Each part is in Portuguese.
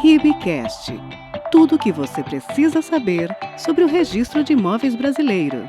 RIBcast. Tudo o que você precisa saber sobre o Registro de Imóveis Brasileiro.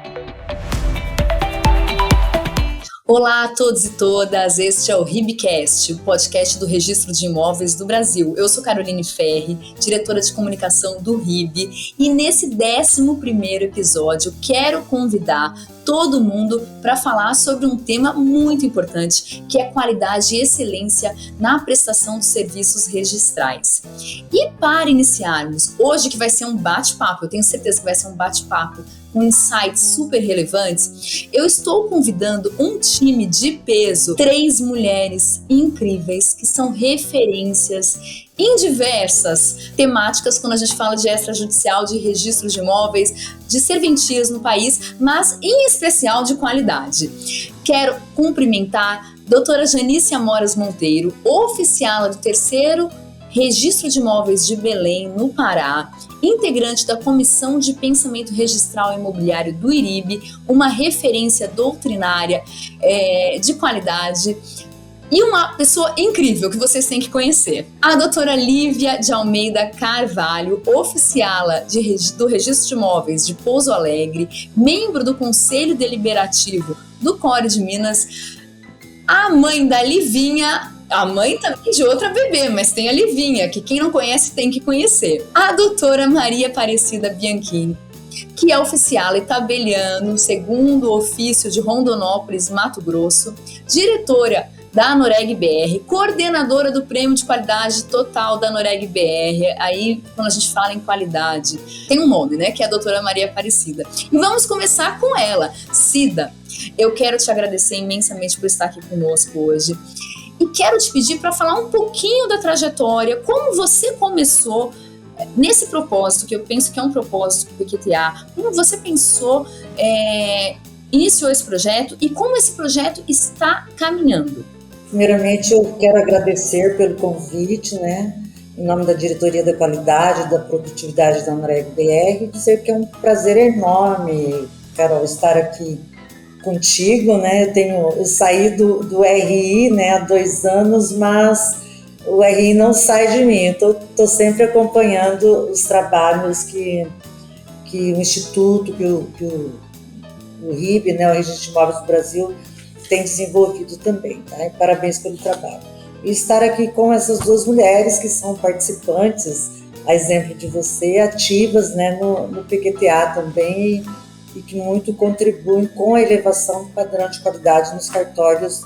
Olá a todos e todas, este é o RIBcast, o podcast do Registro de Imóveis do Brasil. Eu sou Caroline Ferri, diretora de comunicação do RIB, e nesse 11º episódio quero convidar todo mundo para falar sobre um tema muito importante, que é qualidade e excelência na prestação de serviços registrais. E para iniciarmos, hoje que vai ser um bate-papo, eu tenho certeza que vai ser um bate-papo com insights super relevantes, eu estou convidando um time de peso, 3 mulheres incríveis que são referências em diversas temáticas quando a gente fala de extrajudicial, de registro de imóveis, de serventias no país, mas em especial de qualidade. Quero cumprimentar a doutora Janice Amoras Monteiro, oficiala do 3º Registro de Imóveis de Belém, no Pará, integrante da Comissão de Pensamento Registral e Imobiliário do IRIB, uma referência doutrinária de qualidade, e uma pessoa incrível que vocês têm que conhecer. A doutora Lívia de Almeida Carvalho, oficiala do Registro de Imóveis de Pouso Alegre, membro do Conselho Deliberativo do CORE de Minas, a mãe da Livinha, a mãe também de outra bebê, mas tem a Livinha, que quem não conhece tem que conhecer. A doutora Maria Aparecida Bianchini, que é oficiala e tabeliano, 2º ofício de Rondonópolis, Mato Grosso, diretora da Anoreg BR, coordenadora do Prêmio de Qualidade Total da Anoreg BR. Aí, quando a gente fala em qualidade, tem um nome, né? Que é a doutora Maria Aparecida. E vamos começar com ela. Cida, eu quero te agradecer imensamente por estar aqui conosco hoje. E quero te pedir para falar um pouquinho da trajetória, como você começou nesse propósito, que eu penso que é um propósito do PQTA, como você pensou, iniciou esse projeto e como esse projeto está caminhando. Primeiramente, eu quero agradecer pelo convite, né, em nome da Diretoria da Qualidade e da Produtividade da Anoreg BR, dizer que é um prazer enorme, Carol, estar aqui contigo, né? Eu saí do RI, né, há 2 anos, mas o RI não sai de mim. Estou sempre acompanhando os trabalhos que o Instituto, que o RIB, né, o Registro de Imóveis do Brasil, tem desenvolvido também, tá? E parabéns pelo trabalho. E estar aqui com essas 2 mulheres que são participantes, a exemplo de você, ativas, né, no PQTA também, e que muito contribuem com a elevação do padrão de qualidade nos cartórios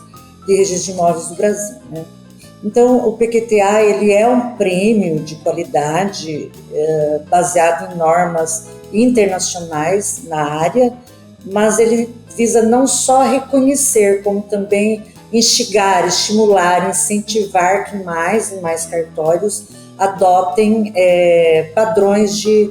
de registro de imóveis do Brasil, né? Então, o PQTA ele é um prêmio de qualidade baseado em normas internacionais na área, mas ele visa não só reconhecer, como também instigar, estimular, incentivar que mais e mais cartórios adotem padrões de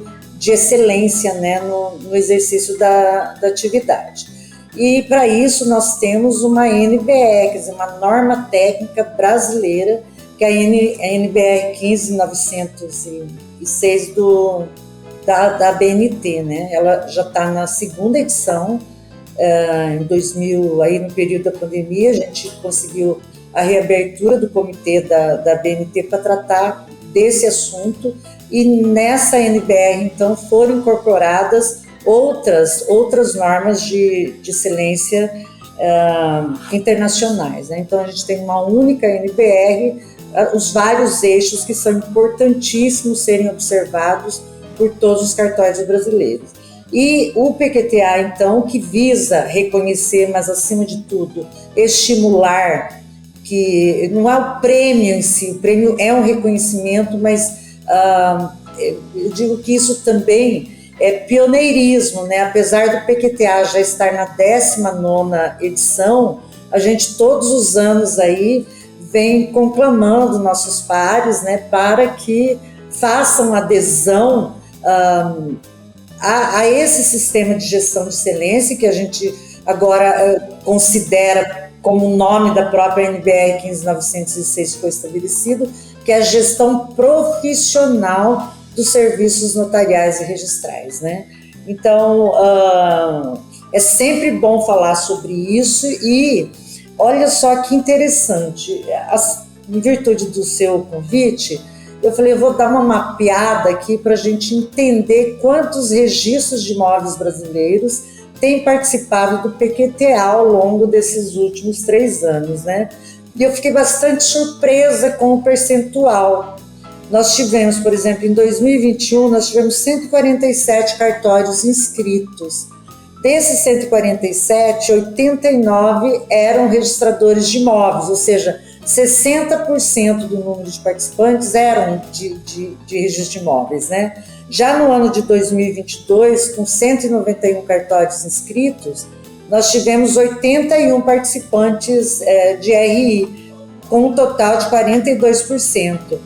excelência, né, no exercício da atividade. E para isso nós temos uma NBR, quer dizer, uma norma técnica brasileira, que é a NBR 15906 da BNT, né? Ela já está na 2ª edição, em 2000, aí no período da pandemia, a gente conseguiu a reabertura do comitê da BNT para tratar desse assunto, e nessa NBR, então, foram incorporadas outras normas de excelência internacionais, né? Então, a gente tem uma única NBR, os vários eixos que são importantíssimos serem observados por todos os cartórios brasileiros. E o PQTA, então, que visa reconhecer, mas acima de tudo, estimular, que não é o prêmio em si, o prêmio é um reconhecimento, mas eu digo que isso também é pioneirismo, né? Apesar do PQTA já estar na 19ª edição, a gente todos os anos aí vem conclamando nossos pares, né, para que façam adesão a esse sistema de gestão de excelência que a gente agora considera como o nome da própria NBR 15906 foi estabelecido, que é a gestão profissional dos serviços notariais e registrais, né? Então, é sempre bom falar sobre isso e olha só que interessante, em virtude do seu convite, eu falei, eu vou dar uma mapeada aqui para a gente entender quantos registros de imóveis brasileiros têm participado do PQTA ao longo desses últimos 3 anos, né? E eu fiquei bastante surpresa com o percentual. Nós tivemos, por exemplo, em 2021, nós tivemos 147 cartórios inscritos. Desses 147, 89 eram registradores de imóveis, ou seja, 60% do número de participantes eram de registro de imóveis, né? Já no ano de 2022, com 191 cartórios inscritos, nós tivemos 81 participantes de RI, com um total de 42%.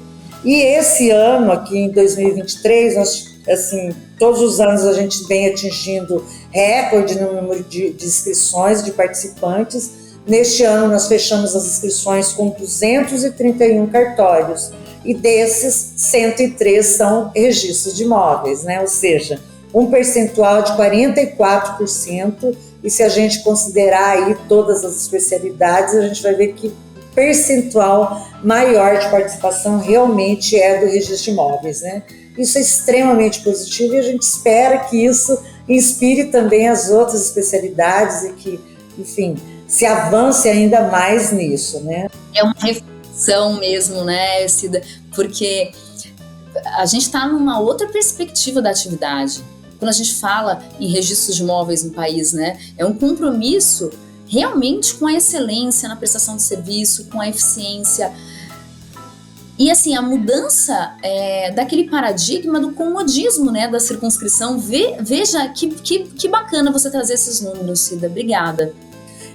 E esse ano, aqui em 2023, nós, assim, todos os anos a gente vem atingindo recorde no número de inscrições de participantes. Neste ano nós fechamos as inscrições com 231 cartórios e desses 103 são registros de imóveis, né? Ou seja, um percentual de 44%, e se a gente considerar aí todas as especialidades, a gente vai ver que o percentual maior de participação realmente é do registro de imóveis, né? Isso é extremamente positivo e a gente espera que isso inspire também as outras especialidades e que, enfim, se avance ainda mais nisso, né? É uma reflexão mesmo, né, Cida? Porque a gente está numa outra perspectiva da atividade. Quando a gente fala em registros de imóveis no país, né, é um compromisso realmente com a excelência na prestação de serviço, com a eficiência. E assim, a mudança daquele paradigma do comodismo, né, da circunscrição. Veja que bacana você trazer esses números, Cida. Obrigada.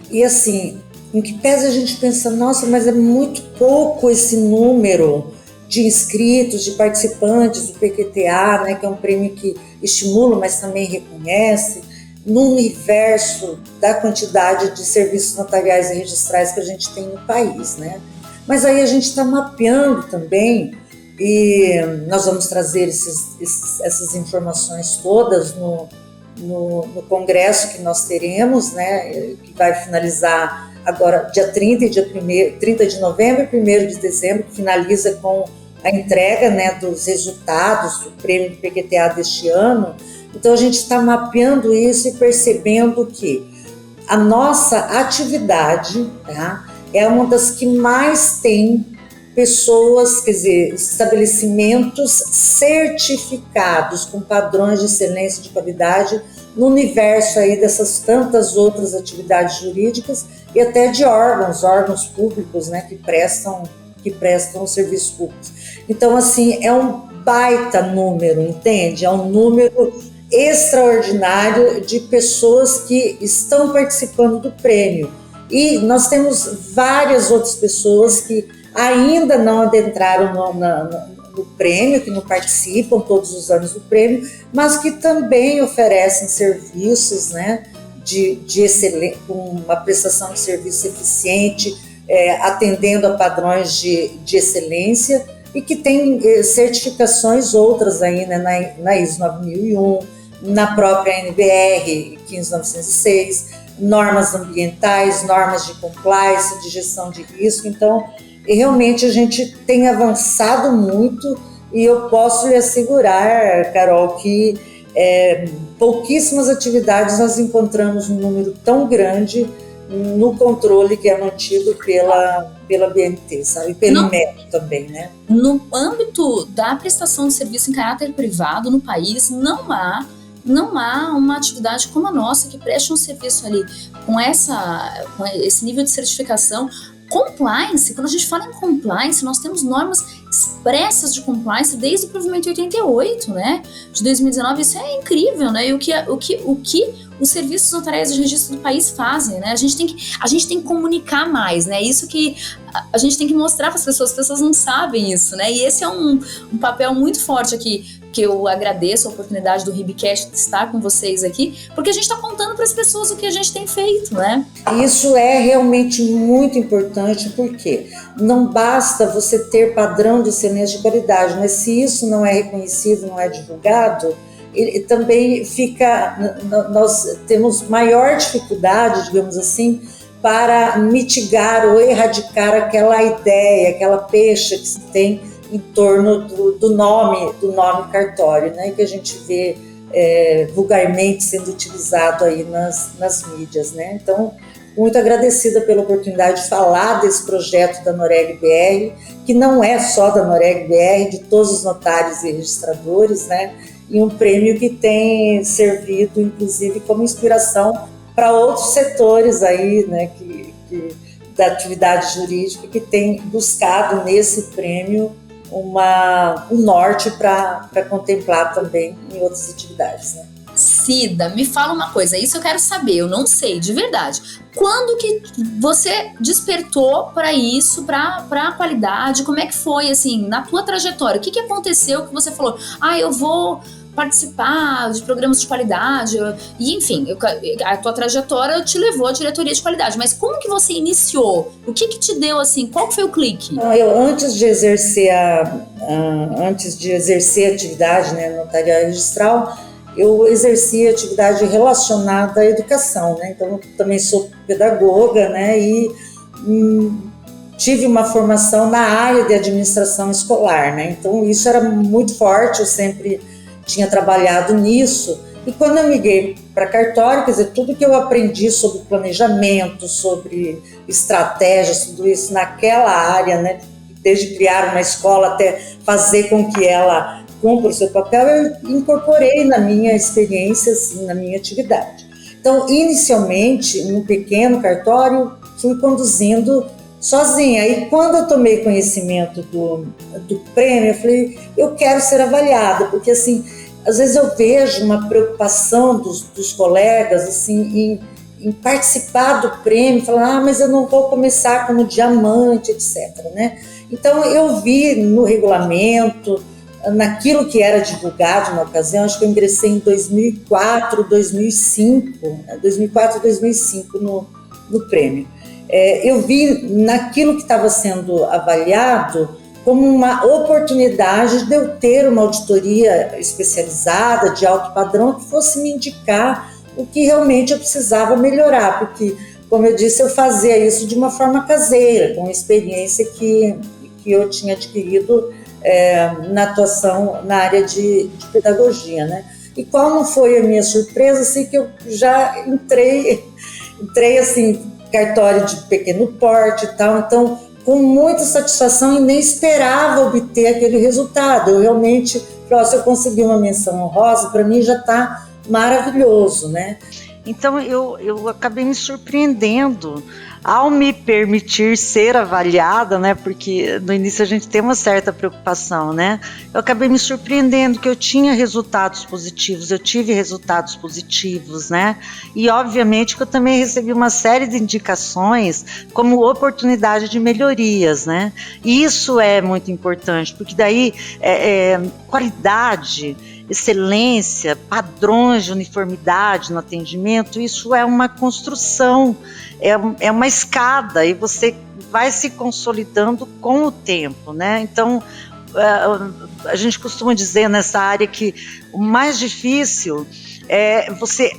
E assim, em que pese a gente pensa, nossa, mas é muito pouco esse número de inscritos, de participantes do PQTA, né, que é um prêmio que estimula, mas também reconhece, no universo da quantidade de serviços notariais e registrais que a gente tem no país, né? Mas aí a gente está mapeando também, e nós vamos trazer essas informações todas no congresso que nós teremos, né, que vai finalizar agora dia 30 de novembro e 1º de dezembro, que finaliza com a entrega, né, dos resultados do prêmio do PQTA deste ano. Então a gente está mapeando isso e percebendo que a nossa atividade, tá, é uma das que mais tem pessoas, quer dizer, estabelecimentos certificados com padrões de excelência e de qualidade no universo aí dessas tantas outras atividades jurídicas e até de órgãos públicos, né, que prestam serviços públicos. Então, assim, é um baita número, entende? É um número extraordinário de pessoas que estão participando do prêmio. E nós temos várias outras pessoas que ainda não adentraram no prêmio, que não participam todos os anos do prêmio, mas que também oferecem serviços, né, de excelência, com uma prestação de serviço eficiente, atendendo a padrões de excelência, e que tem certificações outras aí, né, na ISO 9001, na própria NBR 15906, normas ambientais, normas de compliance, de gestão de risco. Então, realmente a gente tem avançado muito e eu posso lhe assegurar, Carol, que pouquíssimas atividades nós encontramos um número tão grande no controle que é mantido pela BNT, sabe? E pelo INEP também, né? No âmbito da prestação de serviço em caráter privado no país, não há uma atividade como a nossa que preste um serviço ali com esse nível de certificação. Compliance, quando a gente fala em compliance, nós temos normas expressas de compliance desde o provimento 88, né, de 2019. Isso é incrível, né? E o que os serviços notariais de registro do país fazem, né? A gente tem que comunicar mais, né? Isso que a gente tem que mostrar para as pessoas não sabem isso, né? E esse é um papel muito forte aqui, que eu agradeço a oportunidade do RIBcast de estar com vocês aqui, porque a gente está contando para as pessoas o que a gente tem feito, né? Isso é realmente muito importante, porque não basta você ter padrão de excelência de qualidade, mas se isso não é reconhecido, não é divulgado, ele também nós temos maior dificuldade, digamos assim, para mitigar ou erradicar aquela ideia, aquela pecha que se tem em torno do nome cartório, né, que a gente vê vulgarmente sendo utilizado aí nas mídias, né? Então, muito agradecida pela oportunidade de falar desse projeto da Noreg-BR, que não é só da Noreg-BR, de todos os notários e registradores, né? E um prêmio que tem servido, inclusive, como inspiração para outros setores aí, né, da atividade jurídica, que tem buscado nesse prêmio um norte para contemplar também em outras atividades, né? Cida, me fala uma coisa, isso eu quero saber, eu não sei, de verdade. Quando que você despertou para isso, para a qualidade? Como é que foi, assim, na tua trajetória? O que aconteceu que você falou, eu vou participar de programas de qualidade? E, enfim, a tua trajetória te levou à diretoria de qualidade, mas como que você iniciou? O que te deu, assim, qual que foi o clique? Eu, antes de exercer a atividade, né, notarial registral, eu exerci atividade relacionada à educação, né? Então, eu também sou pedagoga, né? E tive uma formação na área de administração escolar, né? Então, isso era muito forte, eu sempre tinha trabalhado nisso. E quando eu migrei para cartório, quer dizer, tudo que eu aprendi sobre planejamento, sobre estratégias, tudo isso naquela área, né? Desde criar uma escola até fazer com que ela cumpra o seu papel, eu incorporei na minha experiência, assim, na minha atividade. Então, inicialmente, num pequeno cartório, fui conduzindo sozinha. E quando eu tomei conhecimento do prêmio, eu falei, eu quero ser avaliada, porque, assim, às vezes eu vejo uma preocupação dos colegas, assim, em participar do prêmio, falando, mas eu não vou começar como diamante, etc., né? Então, eu vi no regulamento, naquilo que era divulgado na ocasião, acho que eu ingressei em 2004, 2005 no prêmio. Eu vi naquilo que estava sendo avaliado como uma oportunidade de eu ter uma auditoria especializada, de alto padrão, que fosse me indicar o que realmente eu precisava melhorar, porque, como eu disse, eu fazia isso de uma forma caseira, com a experiência que eu tinha adquirido na atuação na área de pedagogia, né? E qual não foi a minha surpresa, assim, que eu já entrei assim, cartório de pequeno porte e tal, então, com muita satisfação e nem esperava obter aquele resultado. Eu realmente, se eu conseguir uma menção honrosa, para mim já está maravilhoso, né? Então, eu acabei me surpreendendo ao me permitir ser avaliada, né, porque no início a gente tem uma certa preocupação, né, eu acabei me surpreendendo que eu tinha resultados positivos, eu tive resultados positivos, né, e obviamente que eu também recebi uma série de indicações como oportunidade de melhorias, né, e isso é muito importante, porque daí qualidade, excelência, padrões de uniformidade no atendimento, isso é uma construção, é uma escada e você vai se consolidando com o tempo, né? Então, a gente costuma dizer nessa área que o mais difícil é você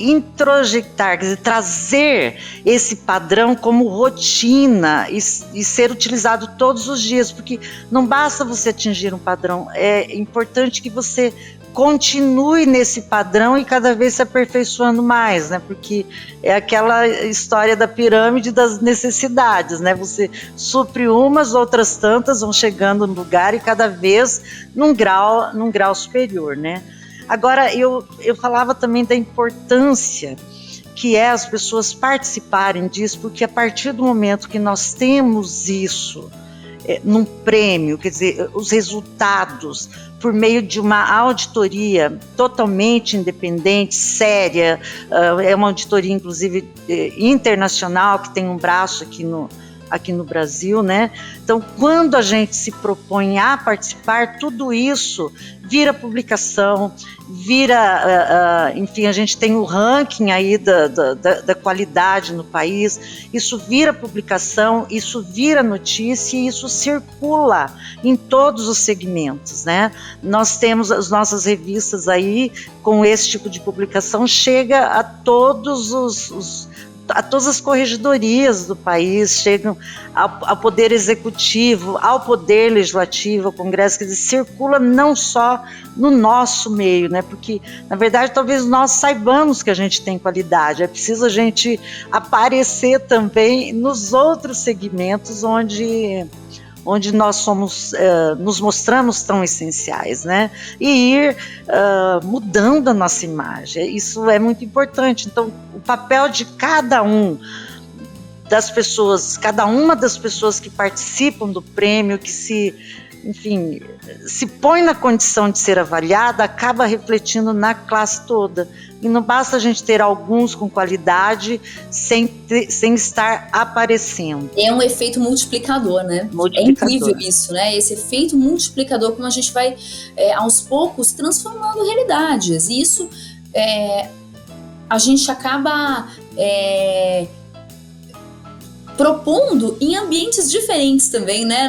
introjetar, quer dizer, trazer esse padrão como rotina e ser utilizado todos os dias, porque não basta você atingir um padrão, é importante que você continue nesse padrão e cada vez se aperfeiçoando mais, né? Porque é aquela história da pirâmide das necessidades, né? Você supre umas, outras tantas vão chegando no lugar e cada vez num grau superior, né? Agora, eu falava também da importância que é as pessoas participarem disso, porque a partir do momento que nós temos isso num prêmio, quer dizer, os resultados por meio de uma auditoria totalmente independente, séria, é uma auditoria inclusive internacional, que tem um braço aqui no Brasil, né? Então, quando a gente se propõe a participar, tudo isso vira publicação, enfim, a gente tem o ranking aí da qualidade no país, isso vira publicação, isso vira notícia e isso circula em todos os segmentos, né? Nós temos as nossas revistas aí com esse tipo de publicação, chega a todos a todas as corregedorias do país, chegam ao Poder Executivo, ao Poder Legislativo, ao Congresso, quer dizer, circula não só no nosso meio, né? Porque, na verdade, talvez nós saibamos que a gente tem qualidade, é preciso a gente aparecer também nos outros segmentos onde nós somos, nos mostramos tão essenciais, né? E ir mudando a nossa imagem, isso é muito importante. Então, o papel de cada uma das pessoas que participam do prêmio, que se põe na condição de ser avaliada, acaba refletindo na classe toda. E não basta a gente ter alguns com qualidade sem estar aparecendo. É um efeito multiplicador, né? É incrível isso, né? Esse efeito multiplicador, como a gente vai, aos poucos, transformando realidades. E isso, a gente acaba propondo em ambientes diferentes também, né?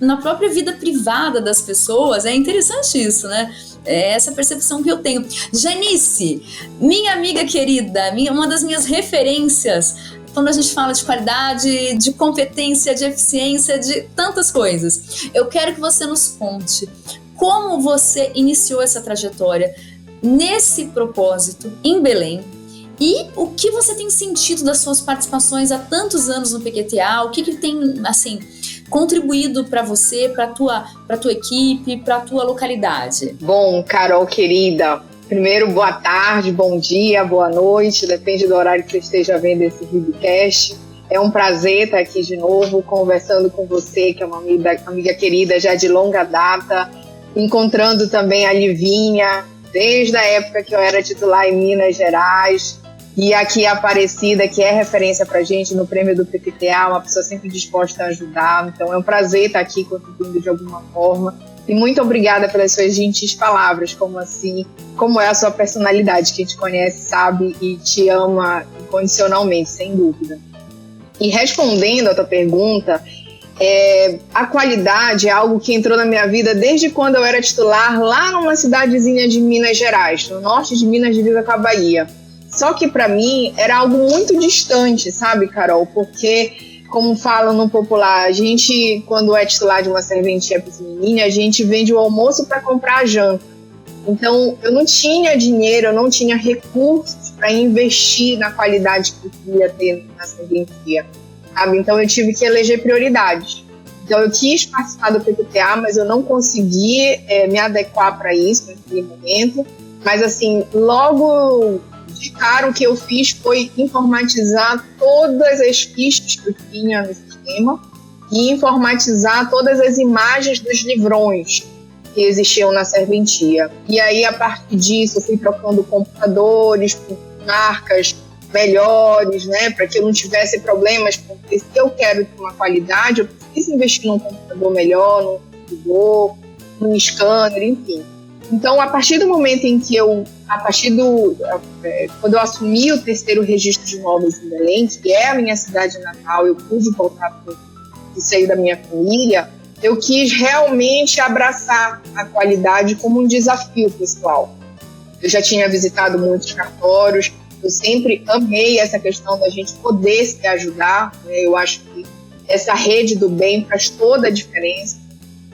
Na própria vida privada das pessoas. É interessante isso, né? É essa percepção que eu tenho. Janice, minha amiga querida, uma das minhas referências quando a gente fala de qualidade, de competência, de eficiência, de tantas coisas. Eu quero que você nos conte como você iniciou essa trajetória nesse propósito em Belém. E o que você tem sentido das suas participações há tantos anos no PQTA? O que tem, assim, contribuído para você, para tua equipe, para tua localidade? Bom, Carol querida, primeiro, boa tarde, bom dia, boa noite, depende do horário que você esteja vendo esse Ribcast. É um prazer estar aqui de novo, conversando com você, que é uma amiga querida já de longa data, encontrando também a Livinha, desde a época que eu era titular em Minas Gerais. E aqui a Aparecida, que é referência pra gente no prêmio do PQTA, uma pessoa sempre disposta a ajudar. Então é um prazer estar aqui contribuindo de alguma forma. E muito obrigada pelas suas gentis palavras, como é a sua personalidade, que te conhece, sabe e te ama incondicionalmente, sem dúvida. E respondendo a tua pergunta, a qualidade é algo que entrou na minha vida desde quando eu era titular lá numa cidadezinha de Minas Gerais, no norte de Minas, divisa com a Bahia. Só que para mim era algo muito distante, sabe, Carol? Porque, como falam no popular, a gente, quando é titular de uma serventia pequenininha, a gente vende o almoço para comprar a janta. Então, eu não tinha dinheiro, eu não tinha recursos para investir na qualidade que eu queria ter na serventia, sabe? Então, eu tive que eleger prioridades. Então, eu quis participar do PQTA, mas eu não consegui me adequar para isso naquele momento. Mas, assim, logo de cara, o que eu fiz foi informatizar todas as fichas que eu tinha no sistema e informatizar todas as imagens dos livrões que existiam na serventia. E aí, a partir disso, eu fui trocando computadores por marcas melhores, né, para que eu não tivesse problemas, porque se eu quero ter uma qualidade, eu preciso investir num computador melhor, num computador, num scanner, enfim. Então, a partir do momento em que quando eu assumi o 3º registro de imóveis em Belém, que é a minha cidade natal, eu pude voltar para o seio da minha família, eu quis realmente abraçar a qualidade como um desafio pessoal. Eu já tinha visitado muitos cartórios, eu sempre amei essa questão da gente poder se ajudar, né? Eu acho que essa rede do bem faz toda a diferença.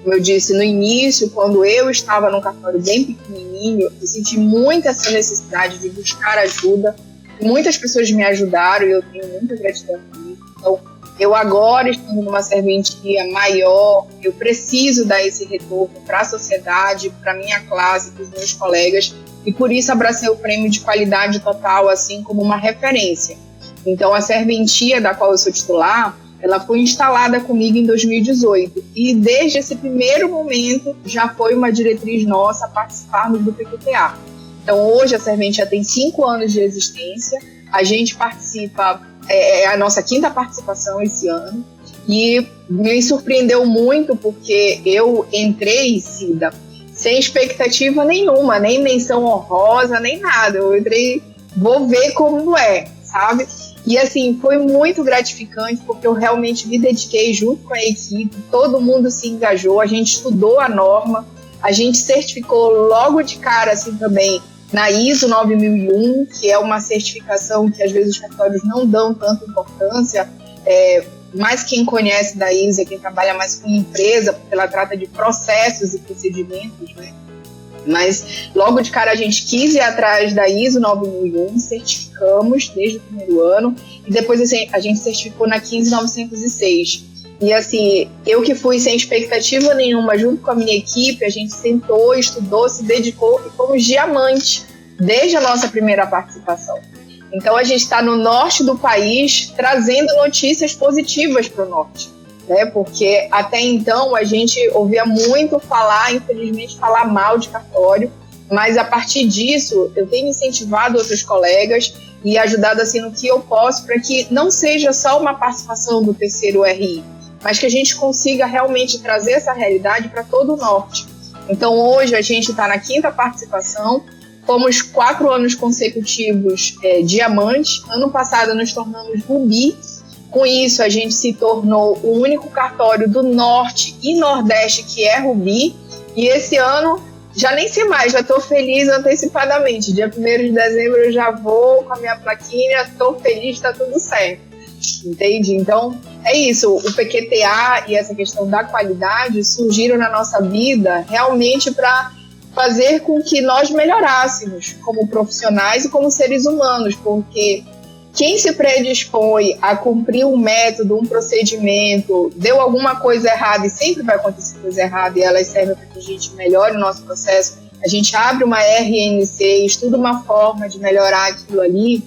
Como eu disse no início, quando eu estava num cartório bem pequenininho, eu senti muito essa necessidade de buscar ajuda. Muitas pessoas me ajudaram e eu tenho muita gratidão por isso. Então, eu agora, estando numa serventia maior, eu preciso dar esse retorno para a sociedade, para a minha classe, para os meus colegas, e por isso abracei o prêmio de qualidade total, assim como uma referência. Então, a serventia da qual eu sou titular, ela foi instalada comigo em 2018 e desde esse primeiro momento já foi uma diretriz nossa participarmos do PQTA. Então hoje a serventia tem 5 anos de existência, a gente participa, é a nossa 5ª participação esse ano e me surpreendeu muito porque eu entrei, Cida, sem expectativa nenhuma, nem menção honrosa, nem nada. Eu entrei, vou ver como é, sabe? E assim, foi muito gratificante porque eu realmente me dediquei junto com a equipe, todo mundo se engajou, a gente estudou a norma, a gente certificou logo de cara assim também na ISO 9001, que é uma certificação que às vezes os cartórios não dão tanta importância, mas quem conhece da ISO é quem trabalha mais com empresa, porque ela trata de processos e procedimentos, né? Mas logo de cara a gente quis ir atrás da ISO 9001, certificamos desde o primeiro ano, e depois assim, a gente certificou na 15906. E assim, eu que fui sem expectativa nenhuma, junto com a minha equipe, a gente sentou, estudou, se dedicou e fomos diamante desde a nossa primeira participação. Então a gente está no norte do país trazendo notícias positivas para o norte, né? Porque até então a gente ouvia muito falar, infelizmente, falar mal de cartório, mas a partir disso eu tenho incentivado outros colegas e ajudado assim no que eu posso para que não seja só uma participação do terceiro RI, mas que a gente consiga realmente trazer essa realidade para todo o norte. Então hoje a gente está na 5ª participação, fomos 4 anos consecutivos diamante, ano passado nos tornamos rubi. Com isso a gente se tornou o único cartório do norte e nordeste que é rubi, e esse ano já nem sei mais, já estou feliz antecipadamente, dia 1º de dezembro eu já vou com a minha plaquinha, estou feliz, está tudo certo, entende? Então é isso, o PQTA e essa questão da qualidade surgiram na nossa vida realmente para fazer com que nós melhorássemos como profissionais e como seres humanos, porque quem se predispõe a cumprir um método, um procedimento, deu alguma coisa errada, e sempre vai acontecer coisa errada, e elas servem para que a gente melhore o nosso processo, a gente abre uma RNC, estuda uma forma de melhorar aquilo ali,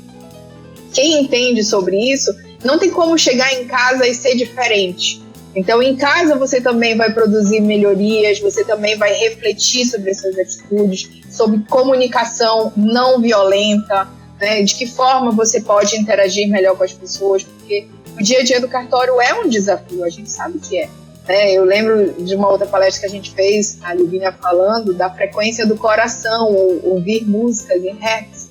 quem entende sobre isso, não tem como chegar em casa e ser diferente. Então, em casa você também vai produzir melhorias, você também vai refletir sobre as suas atitudes, sobre comunicação não violenta, né? De que forma você pode interagir melhor com as pessoas, porque o dia a dia do cartório é um desafio, a gente sabe que é. Né? Eu lembro de uma outra palestra que a gente fez, a Livinha falando da frequência do coração, ou ouvir músicas em hertz,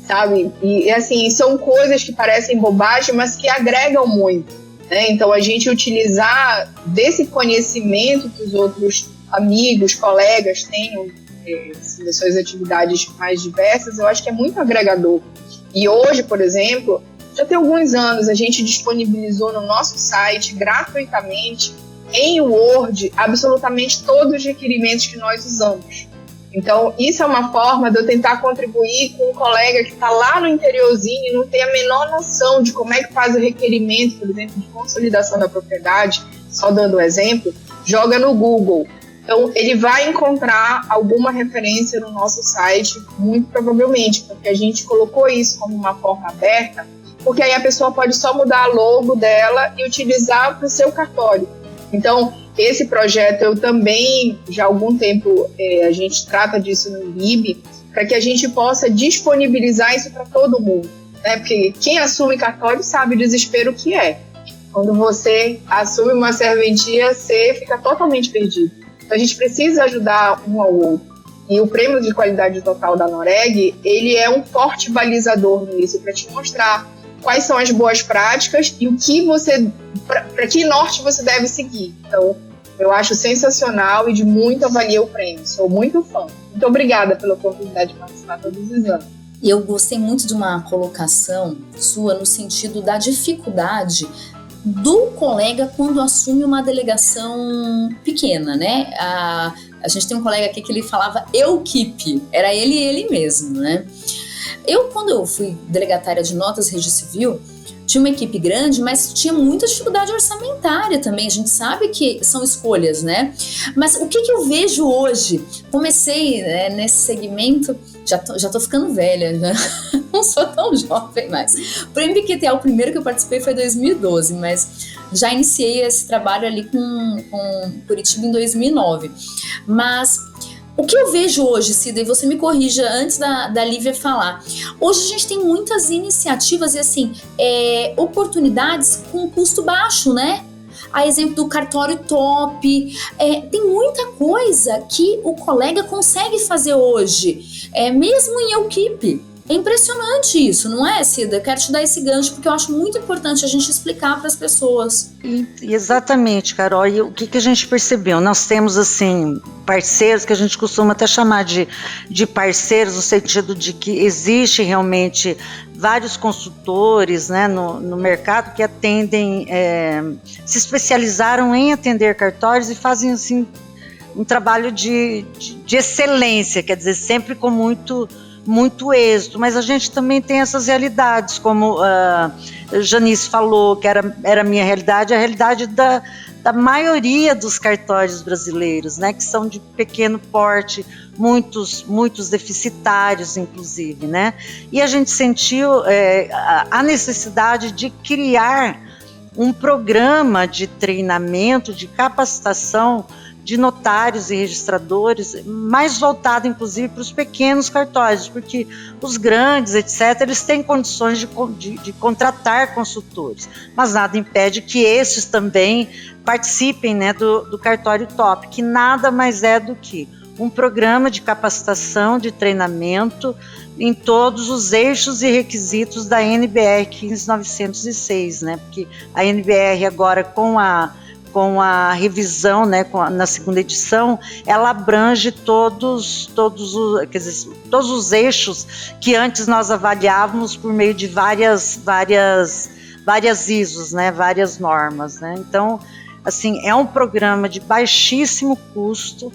sabe? E assim, são coisas que parecem bobagem, mas que agregam muito. Né? Então, a gente utilizar desse conhecimento que os outros amigos, colegas tenham das suas atividades mais diversas, eu acho que é muito agregador. E hoje, por exemplo, já tem alguns anos, a gente disponibilizou no nosso site, gratuitamente, em Word, absolutamente todos os requerimentos que nós usamos. Então, isso é uma forma de eu tentar contribuir com um colega que está lá no interiorzinho e não tem a menor noção de como é que faz o requerimento, por exemplo, de consolidação da propriedade, só dando um exemplo, joga no Google. Então, ele vai encontrar alguma referência no nosso site, muito provavelmente, porque a gente colocou isso como uma forma aberta, porque aí a pessoa pode só mudar a logo dela e utilizar para o seu cartório. Então, esse projeto eu também, já há algum tempo, a gente trata disso no RIB, para que a gente possa disponibilizar isso para todo mundo. Né? Porque quem assume cartório sabe o desespero que é. Quando você assume uma serventia, você fica totalmente perdido. Então, a gente precisa ajudar um ao outro. E o Prêmio de Qualidade Total da Noreg, ele é um forte balizador nisso, para te mostrar quais são as boas práticas e o que você, para que norte você deve seguir. Então, eu acho sensacional e de muito avalia o prêmio. Sou muito fã. Muito obrigada pela oportunidade de participar todos os anos. Eu gostei muito de uma colocação sua no sentido da dificuldade do colega quando assume uma delegação pequena, né? A gente tem um colega aqui que ele falava eu-keep, era ele mesmo, né? Quando eu fui delegatária de notas registro civil, tinha uma equipe grande, mas tinha muita dificuldade orçamentária também. A gente sabe que são escolhas, né? Mas o que eu vejo hoje? Comecei nesse segmento, já tô ficando velha, já não sou tão jovem mais. O Prêmio PQTA, o primeiro que eu participei foi em 2012, mas já iniciei esse trabalho ali com Curitiba em 2009. Mas o que eu vejo hoje, Cida, e você me corrija antes da Lívia falar, hoje a gente tem muitas iniciativas e assim, oportunidades com custo baixo, né? A exemplo do cartório top, tem muita coisa que o colega consegue fazer hoje, mesmo em eu-keep. É impressionante isso, não é, Cida? Eu quero te dar esse gancho porque eu acho muito importante a gente explicar para as pessoas. Exatamente, Carol. E o que a gente percebeu? Nós temos, assim, parceiros que a gente costuma até chamar de parceiros, no sentido de que existe realmente vários consultores, né, no mercado que atendem, se especializaram em atender cartórios e fazem, assim, um trabalho de excelência, quer dizer, sempre com muito êxito, mas a gente também tem essas realidades, como a Janice falou, que era a minha realidade, a realidade da maioria dos cartórios brasileiros, né, que são de pequeno porte, muitos deficitários, inclusive, né, e a gente sentiu a necessidade de criar um programa de treinamento, de capacitação de notários e registradores, mais voltado inclusive para os pequenos cartórios, porque os grandes, etc., eles têm condições de contratar consultores, mas nada impede que esses também participem, né, do cartório top, que nada mais é do que um programa de capacitação, de treinamento em todos os eixos e requisitos da NBR 15906, né, porque a NBR agora com a revisão, né, na segunda edição, ela abrange todos os eixos que antes nós avaliávamos por meio de várias ISOs, né, várias normas, né. Então, assim, é um programa de baixíssimo custo,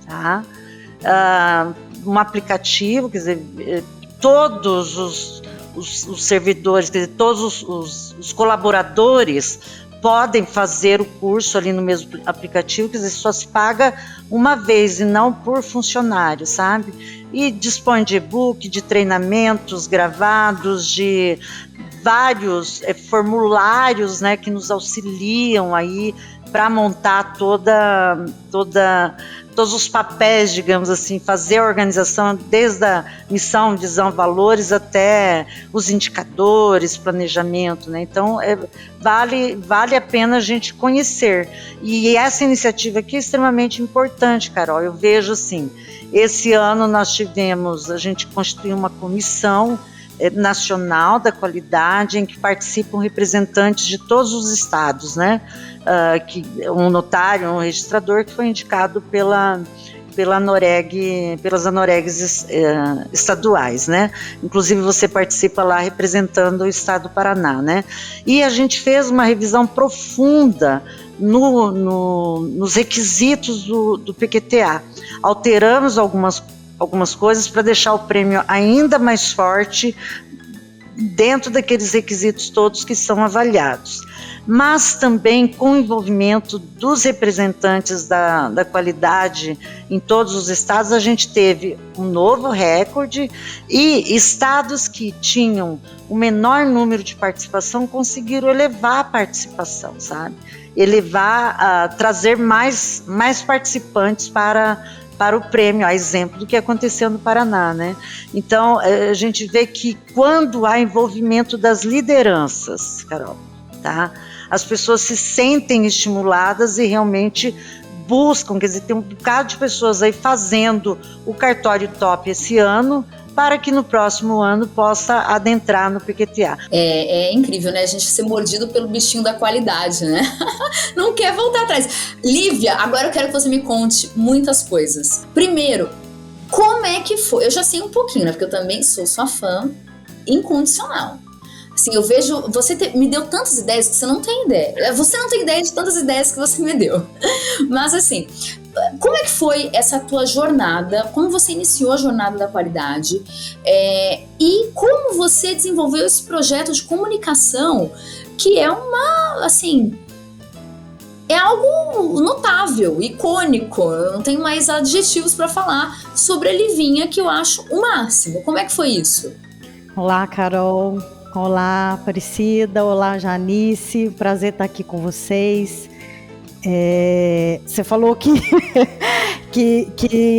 tá? Um aplicativo, quer dizer, todos os servidores, quer dizer, todos os colaboradores podem fazer o curso ali no mesmo aplicativo, quer dizer, só se paga uma vez e não por funcionário, sabe? E dispõe de e-book, de treinamentos gravados, de vários formulários, né, que nos auxiliam aí para montar todos os papéis, digamos assim, fazer a organização desde a missão, visão, valores até os indicadores, planejamento, né? Então, vale a pena a gente conhecer. E essa iniciativa aqui é extremamente importante, Carol. Eu vejo assim, esse ano a gente constituiu uma comissão nacional da qualidade, em que participam representantes de todos os estados, né? Um notário, um registrador que foi indicado pelas ANOREGs estaduais, né? Inclusive você participa lá representando o estado do Paraná, né? E a gente fez uma revisão profunda nos requisitos do PQTA. Alteramos algumas coisas para deixar o prêmio ainda mais forte dentro daqueles requisitos todos que são avaliados, mas também com o envolvimento dos representantes da qualidade em todos os estados. A gente teve um novo recorde e estados que tinham o menor número de participação conseguiram elevar a participação, sabe? Trazer mais participantes para o prêmio, a exemplo do que aconteceu no Paraná, né? Então, a gente vê que quando há envolvimento das lideranças, Carol, tá? As pessoas se sentem estimuladas e realmente buscam, quer dizer, tem um bocado de pessoas aí fazendo o cartório top esse ano, para que no próximo ano possa adentrar no PQTA. É incrível, né? A gente ser mordido pelo bichinho da qualidade, né? Não quer voltar atrás. Lívia, agora eu quero que você me conte muitas coisas. Primeiro, como é que foi? Eu já sei um pouquinho, né? Porque eu também sou sua fã incondicional. Assim, eu vejo... Você me deu tantas ideias que você não tem ideia. Você não tem ideia de tantas ideias que você me deu. Mas, assim... Como é que foi essa tua jornada? Como você iniciou a jornada da qualidade? E como você desenvolveu esse projeto de comunicação, que é é algo notável, icônico. Eu não tenho mais adjetivos para falar sobre a Livinha, que eu acho o máximo. Como é que foi isso? Olá, Carol. Olá, Aparecida. Olá, Janice. Prazer estar aqui com vocês. Você falou que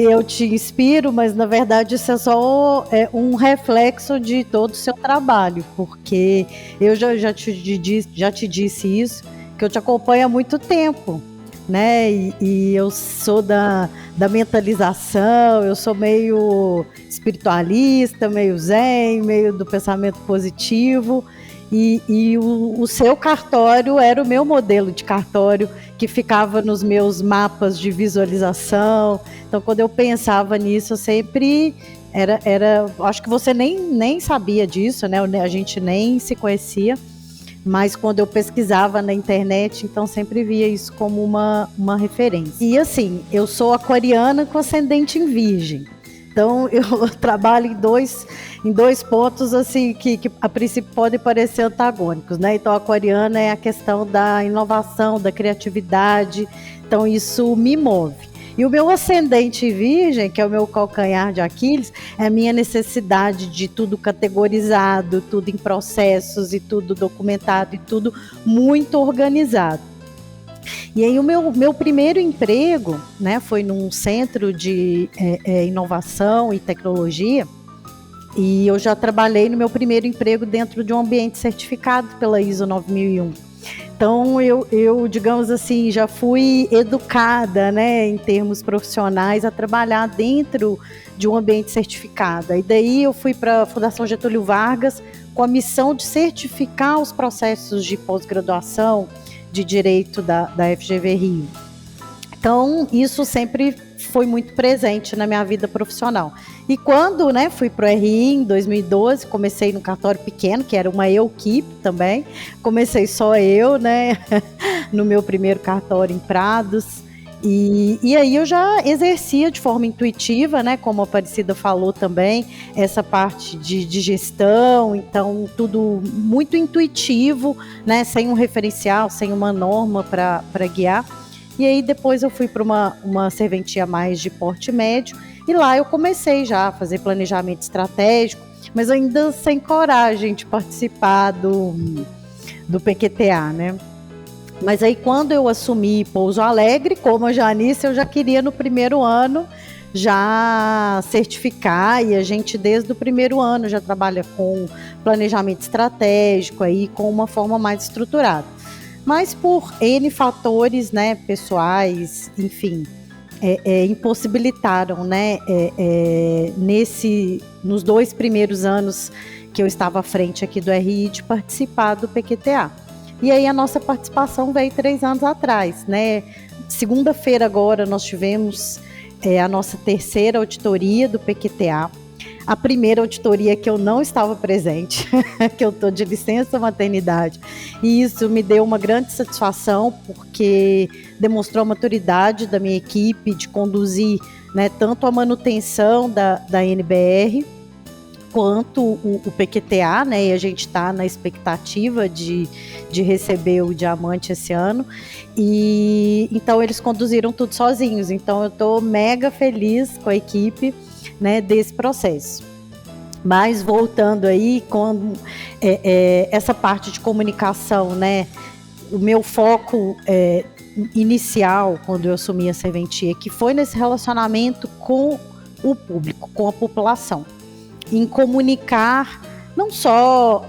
eu te inspiro, mas na verdade isso é só um reflexo de todo o seu trabalho, porque eu já te disse isso, que eu te acompanho há muito tempo, né? E eu sou da mentalização, eu sou meio espiritualista, meio zen, meio do pensamento positivo. E o seu cartório era o meu modelo de cartório que ficava nos meus mapas de visualização. Então, quando eu pensava nisso, eu sempre acho que você nem sabia disso, né? A gente nem se conhecia, mas quando eu pesquisava na internet, então sempre via isso como uma referência. E assim, eu sou aquariana com ascendente em Virgem. Então, eu trabalho em dois pontos assim que a princípio podem parecer antagônicos, né? Então, a aquariana é a questão da inovação, da criatividade. Então, isso me move. E o meu ascendente Virgem, que é o meu calcanhar de Aquiles, é a minha necessidade de tudo categorizado, tudo em processos e tudo documentado e tudo muito organizado. E aí o meu primeiro emprego, né, foi num centro de inovação e tecnologia, e eu já trabalhei no meu primeiro emprego dentro de um ambiente certificado pela ISO 9001. Então eu digamos assim, já fui educada, né, em termos profissionais a trabalhar dentro de um ambiente certificado. E daí eu fui para a Fundação Getúlio Vargas com a missão de certificar os processos de pós-graduação de Direito da FGV Rio. Então, isso sempre foi muito presente na minha vida profissional. E quando, né, fui para o RI em 2012, comecei num cartório pequeno, que era uma equipe também. Comecei só eu, né, no meu primeiro cartório em Prados. E aí eu já exercia de forma intuitiva, né, como a Aparecida falou também, essa parte de gestão, então tudo muito intuitivo, né, sem um referencial, sem uma norma para guiar. E aí depois eu fui para uma serventia mais de porte médio, e lá eu comecei já a fazer planejamento estratégico, mas ainda sem coragem de participar do PQTA, né? Mas aí quando eu assumi Pouso Alegre, como a Janice, eu já queria no primeiro ano já certificar, e a gente desde o primeiro ano já trabalha com planejamento estratégico, aí, com uma forma mais estruturada. Mas por N fatores, né, pessoais, enfim, impossibilitaram, né, nos 2 primeiros anos que eu estava à frente aqui do RI, de participar do PQTA. E aí a nossa participação veio 3 anos atrás, né? Segunda-feira agora nós tivemos a nossa terceira auditoria do PQTA. A primeira auditoria que eu não estava presente, que eu estou de licença maternidade. E isso me deu uma grande satisfação, porque demonstrou a maturidade da minha equipe de conduzir, né, tanto a manutenção da NBR, quanto o PQTA, né, e a gente está na expectativa de receber o diamante esse ano, e então eles conduziram tudo sozinhos, então eu estou mega feliz com a equipe, né, desse processo. Mas voltando aí, com essa parte de comunicação, né, o meu foco inicial, quando eu assumi a serventia, que foi nesse relacionamento com o público, com a população, em comunicar não só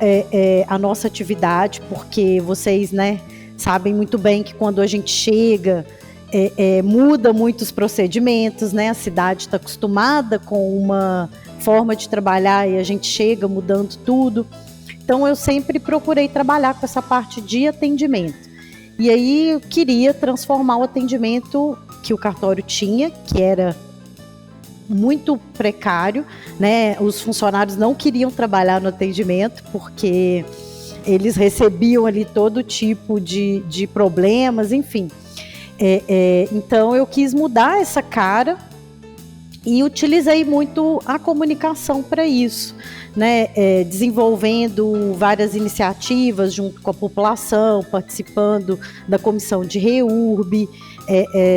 a nossa atividade, porque vocês, né, sabem muito bem que quando a gente chega, muda muitos procedimentos, né? A cidade está acostumada com uma forma de trabalhar e a gente chega mudando tudo. Então eu sempre procurei trabalhar com essa parte de atendimento. E aí eu queria transformar o atendimento que o cartório tinha, que era muito precário, né? Os funcionários não queriam trabalhar no atendimento porque eles recebiam ali todo tipo de problemas, enfim. Então eu quis mudar essa cara e utilizei muito a comunicação para isso, né? Desenvolvendo várias iniciativas junto com a população, participando da comissão de REURB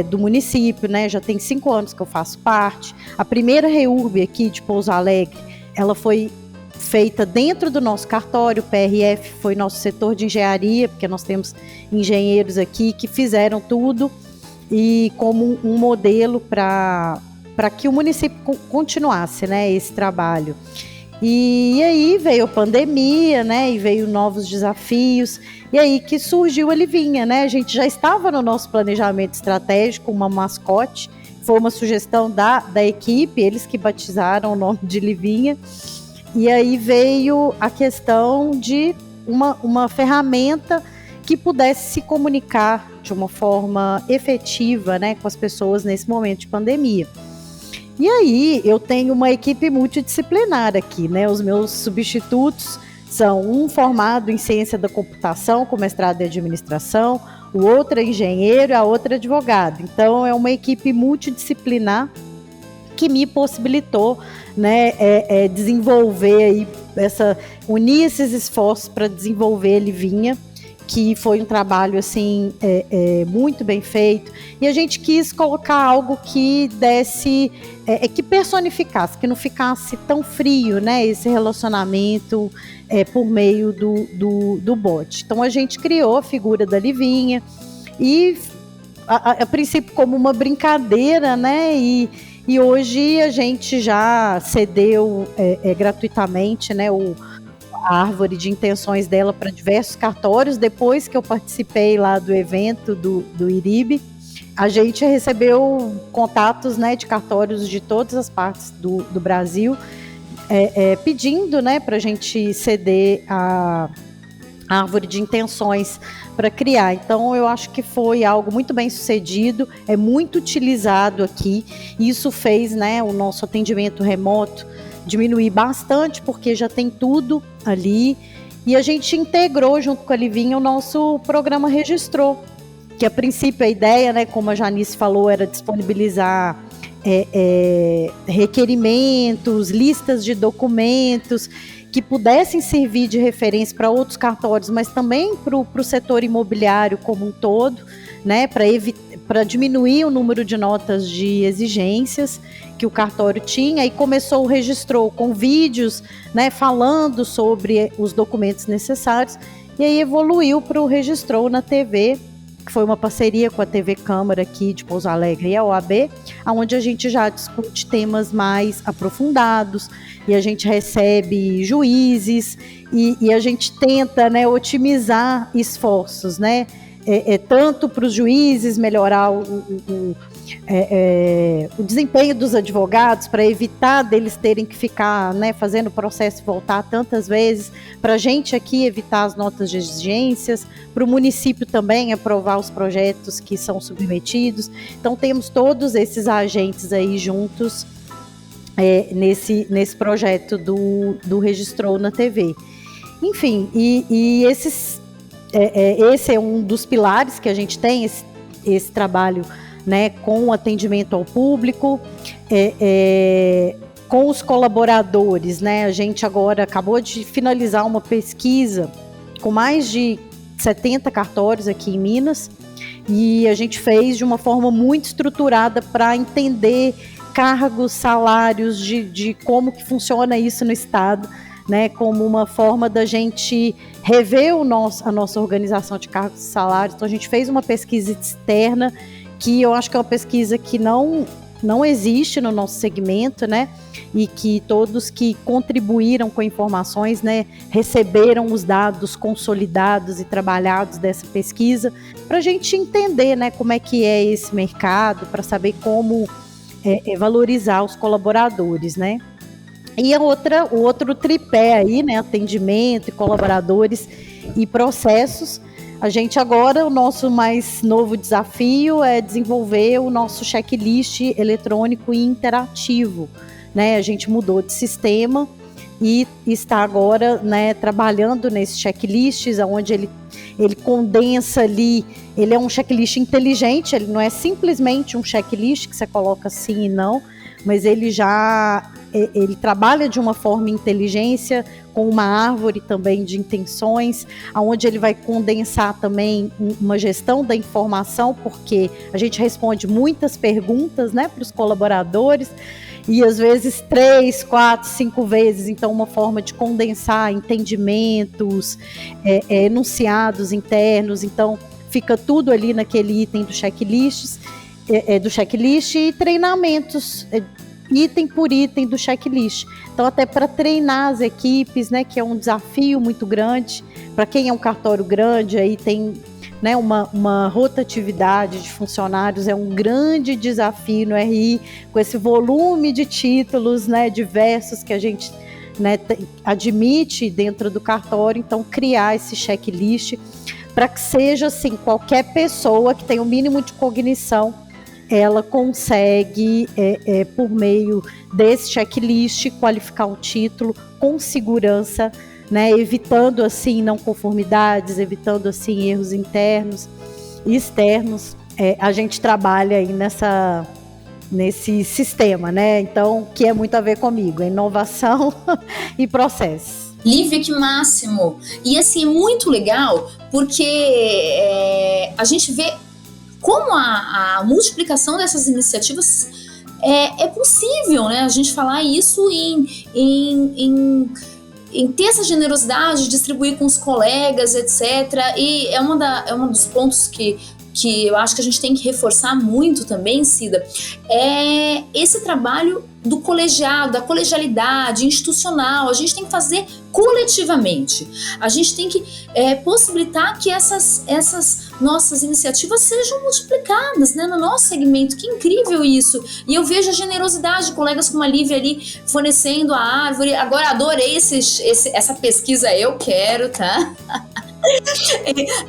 do município, né? Já tem 5 anos que eu faço parte. A primeira REURB aqui de Pouso Alegre, ela foi feita dentro do nosso cartório. O PRF foi nosso setor de engenharia, porque nós temos engenheiros aqui que fizeram tudo, e como um modelo para que o município continuasse, né, esse trabalho. E aí veio a pandemia, né? E veio novos desafios. E aí que surgiu a Livinha, né? A gente já estava no nosso planejamento estratégico, uma mascote. Foi uma sugestão da equipe, eles que batizaram o nome de Livinha. E aí veio a questão de uma ferramenta que pudesse se comunicar de uma forma efetiva, né, com as pessoas nesse momento de pandemia. E aí eu tenho uma equipe multidisciplinar aqui, né? Os meus substitutos são um formado em ciência da computação com mestrado em administração, o outro é engenheiro e a outra é advogado. Então é uma equipe multidisciplinar que me possibilitou, né, desenvolver aí unir esses esforços para desenvolver a Livinha, que foi um trabalho assim muito bem feito, e a gente quis colocar algo que desse, que personificasse, que não ficasse tão frio, né, esse relacionamento por meio do bot. Então a gente criou a figura da Livinha, e a princípio como uma brincadeira, né, e hoje a gente já cedeu gratuitamente, né, a árvore de intenções dela para diversos cartórios. Depois que eu participei lá do evento do IRIB, a gente recebeu contatos, né, de cartórios de todas as partes do Brasil, pedindo, né, para a gente ceder a árvore de intenções para criar. Então eu acho que foi algo muito bem sucedido, é muito utilizado aqui, e isso fez, né, o nosso atendimento remoto diminuir bastante, porque já tem tudo ali, e a gente integrou junto com a Livinha o nosso programa Registrou, que a princípio a ideia, né, como a Janice falou, era disponibilizar requerimentos, listas de documentos que pudessem servir de referência para outros cartórios, mas também para o setor imobiliário como um todo, né, para diminuir o número de notas de exigências que o cartório tinha. E começou o Registrou com vídeos, né, falando sobre os documentos necessários, e aí evoluiu para o Registrou na TV, que foi uma parceria com a TV Câmara aqui de Pouso Alegre e a OAB, onde a gente já discute temas mais aprofundados, e a gente recebe juízes, e a gente tenta, né, otimizar esforços, né, tanto para os juízes melhorar o desempenho dos advogados, para evitar deles terem que ficar, né, fazendo o processo voltar tantas vezes, para a gente aqui evitar as notas de exigências, para o município também aprovar os projetos que são submetidos. Então temos todos esses agentes aí juntos nesse projeto do Registrou na TV. Enfim, e esse é um dos pilares que a gente tem, esse trabalho, né, com o atendimento ao público, com os colaboradores, né? A gente agora acabou de finalizar uma pesquisa com mais de 70 cartórios aqui em Minas, e a gente fez de uma forma muito estruturada para entender cargos, salários, de como que funciona isso no Estado, né, como uma forma da gente rever a nossa organização de cargos e salários. Então a gente fez uma pesquisa externa, que eu acho que é uma pesquisa que não existe no nosso segmento, né, e que todos que contribuíram com informações, né, receberam os dados consolidados e trabalhados dessa pesquisa, para a gente entender, né, como é que é esse mercado, para saber como valorizar os colaboradores, né. E o outro tripé aí, né, atendimento, colaboradores e processos. A gente agora, o nosso mais novo desafio é desenvolver o nosso checklist eletrônico e interativo, né? A gente mudou de sistema e está agora, né, trabalhando nesses checklists, onde ele condensa ali, ele é um checklist inteligente, ele não é simplesmente um checklist que você coloca sim e não, mas ele trabalha de uma forma inteligência, com uma árvore também de intenções, onde ele vai condensar também uma gestão da informação, porque a gente responde muitas perguntas, né, para os colaboradores, e às vezes 3, 4, 5 vezes, então uma forma de condensar entendimentos, enunciados internos, então fica tudo ali naquele item do checklist, e treinamentos item por item do checklist. Então, até para treinar as equipes, né, que é um desafio muito grande. Para quem é um cartório grande, aí tem, né, uma rotatividade de funcionários, é um grande desafio no RI, com esse volume de títulos, né, diversos que a gente, né, admite dentro do cartório. Então, criar esse checklist para que seja assim, qualquer pessoa que tenha o mínimo de cognição, ela consegue, por meio desse checklist, qualificar um título com segurança, né, evitando assim não conformidades, evitando assim erros internos e externos. A gente trabalha aí nesse sistema, né? Então, que é muito a ver comigo, inovação e processo. Lívia, que máximo! E assim, é muito legal, porque a gente vê como a multiplicação dessas iniciativas é possível, né? A gente falar isso em ter essa generosidade, distribuir com os colegas, etc. E é um dos pontos que eu acho que a gente tem que reforçar muito também, Cida, é esse trabalho do colegiado, da colegialidade institucional. A gente tem que fazer coletivamente. A gente tem que possibilitar que essas nossas iniciativas sejam multiplicadas, né, no nosso segmento. Que incrível isso! E eu vejo a generosidade de colegas como a Lívia ali fornecendo a árvore. Agora, adorei essa pesquisa, eu quero, tá?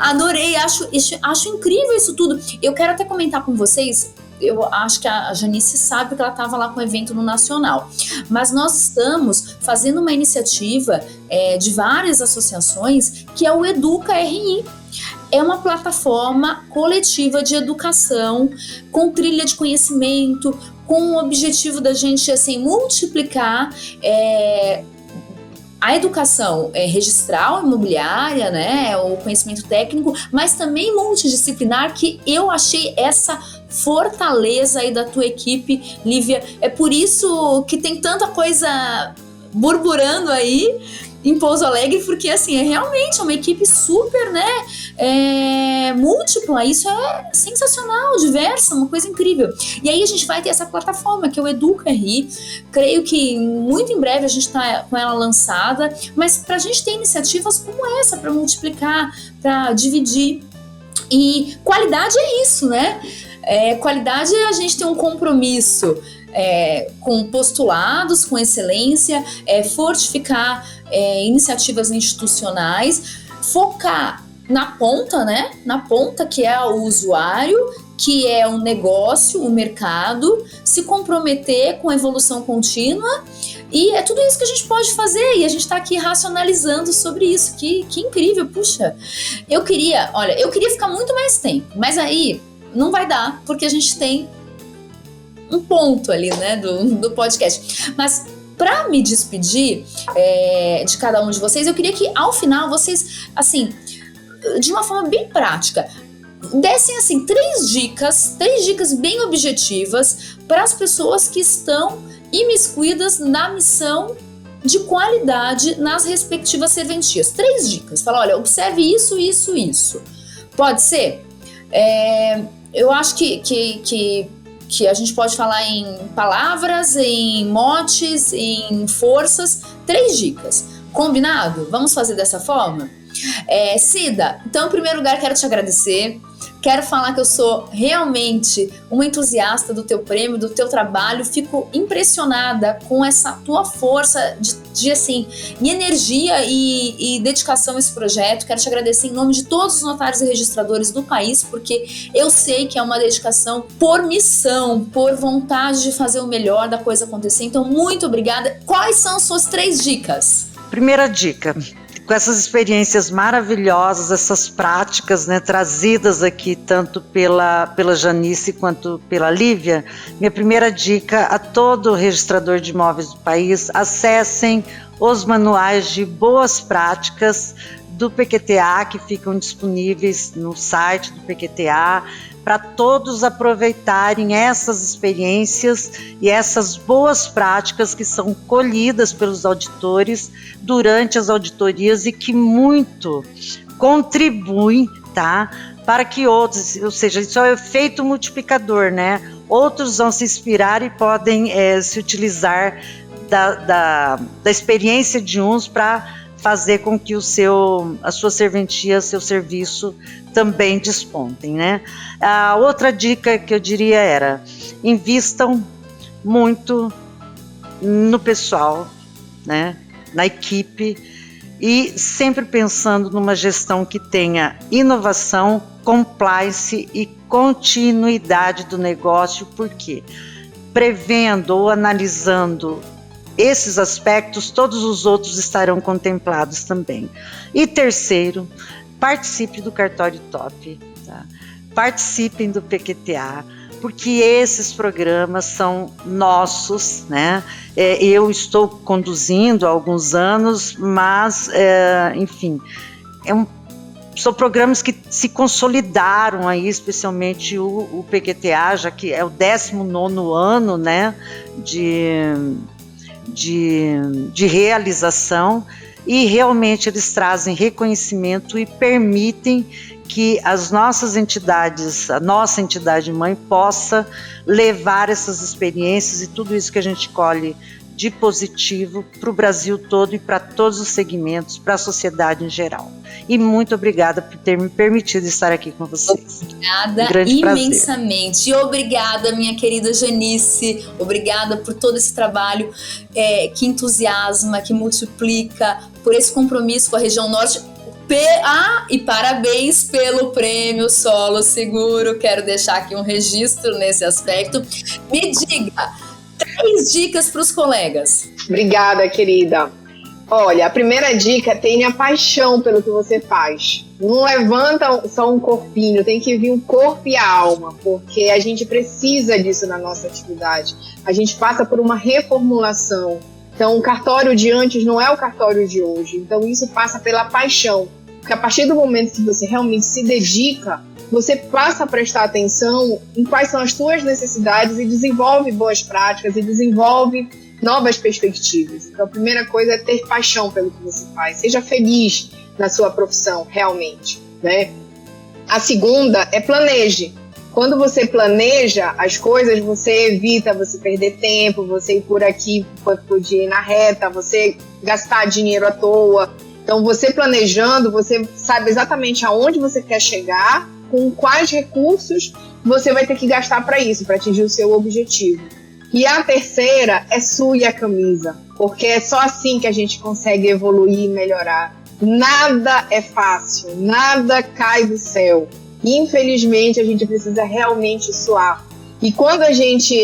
Adorei, acho incrível isso tudo. Eu quero até comentar com vocês. Eu acho que a Janice sabe, porque ela estava lá com o evento no Nacional. Mas nós estamos fazendo uma iniciativa de várias associações, que é o Educa RI. É uma plataforma coletiva de educação, com trilha de conhecimento, com o objetivo da gente assim, multiplicar a educação registral, imobiliária, né, o conhecimento técnico, mas também multidisciplinar, que eu achei essa fortaleza aí da tua equipe, Lívia. É por isso que tem tanta coisa burburando aí em Pouso Alegre, porque assim, realmente uma equipe super, né, múltipla. Isso é sensacional, diversa, uma coisa incrível. E aí a gente vai ter essa plataforma, que é o Educa RI. Creio que muito em breve a gente está com ela lançada, mas para a gente ter iniciativas como essa, para multiplicar, para dividir. E qualidade é isso, né? Qualidade é a gente ter um compromisso com postulados, com excelência, fortificar iniciativas institucionais, focar na ponta, né? Na ponta, que é o usuário, que é o negócio, o mercado, se comprometer com a evolução contínua. E é tudo isso que a gente pode fazer, e a gente está aqui racionalizando sobre isso. Que incrível, puxa. Eu queria ficar muito mais tempo, mas aí não vai dar, porque a gente tem um ponto ali, né, do podcast. Mas para me despedir de cada um de vocês, eu queria que ao final vocês, assim, de uma forma bem prática, dessem assim três dicas bem objetivas para as pessoas que estão imiscuídas na missão de qualidade nas respectivas serventias. 3 dicas. Fala, olha, observe isso, isso, isso. Pode ser? Eu acho que a gente pode falar em palavras, em motes, em forças. 3 dicas. Combinado? Vamos fazer dessa forma? Cida, então em primeiro lugar quero te agradecer. Quero falar que eu sou realmente uma entusiasta do teu prêmio, do teu trabalho. Fico impressionada com essa tua força de assim, e energia e dedicação a esse projeto. Quero te agradecer em nome de todos os notários e registradores do país, porque eu sei que é uma dedicação por missão, por vontade de fazer o melhor da coisa acontecer. Então, muito obrigada. Quais são as suas 3 dicas? Primeira dica: com essas experiências maravilhosas, essas práticas, né, trazidas aqui tanto pela Janice quanto pela Lívia, minha primeira dica a todo registrador de imóveis do país: acessem os manuais de boas práticas do PQTA, que ficam disponíveis no site do PQTA, para todos aproveitarem essas experiências e essas boas práticas que são colhidas pelos auditores durante as auditorias e que muito contribuem, tá, para que outros, ou seja, isso é o efeito multiplicador, né? outros vão se inspirar e podem se utilizar da experiência de uns para fazer com que a sua serventia, seu serviço também despontem, né? A outra dica que eu diria era: invistam muito no pessoal, né? Na equipe, e sempre pensando numa gestão que tenha inovação, compliance e continuidade do negócio, porque prevendo ou analisando esses aspectos, todos os outros estarão contemplados também. E terceiro, participe do Cartório Top, tá? Participem do PQTA, porque esses programas são nossos, né? Eu estou conduzindo há alguns anos, mas, enfim, são programas que se consolidaram aí, especialmente o PQTA, já que é o 19º ano, né, de realização, e realmente eles trazem reconhecimento e permitem que as nossas entidades, a nossa entidade mãe, possa levar essas experiências e tudo isso que a gente colhe de positivo para o Brasil todo e para todos os segmentos, para a sociedade em geral. E muito obrigada por ter me permitido estar aqui com vocês. Obrigada imensamente. E obrigada, minha querida Janice. Obrigada por todo esse trabalho que entusiasma, que multiplica, por esse compromisso com a região norte. E parabéns pelo Prêmio Solo Seguro. Quero deixar aqui um registro nesse aspecto. Me diga 3 dicas para os colegas. Obrigada, querida. Olha, a primeira dica: tenha paixão pelo que você faz. Não levanta só um corpinho, tem que vir um corpo e a alma, porque a gente precisa disso na nossa atividade. A gente passa por uma reformulação. Então, o cartório de antes não é o cartório de hoje. Então, isso passa pela paixão. Porque a partir do momento que você realmente se dedica, você passa a prestar atenção em quais são as suas necessidades e desenvolve boas práticas e desenvolve novas perspectivas. Então, a primeira coisa é ter paixão pelo que você faz. Seja feliz na sua profissão, realmente, né? A segunda é planeje. Quando você planeja as coisas, você evita você perder tempo, você ir por aqui enquanto podia ir na reta, você gastar dinheiro à toa. Então, você planejando, você sabe exatamente aonde você quer chegar, com quais recursos você vai ter que gastar para isso, para atingir o seu objetivo. E a terceira é sue a camisa, porque é só assim que a gente consegue evoluir e melhorar. Nada é fácil, nada cai do céu. Infelizmente, a gente precisa realmente suar. E quando a gente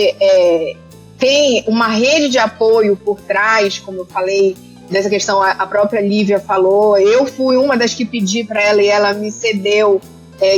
tem uma rede de apoio por trás, como eu falei, dessa questão, a própria Lívia falou, eu fui uma das que pedi para ela e ela me cedeu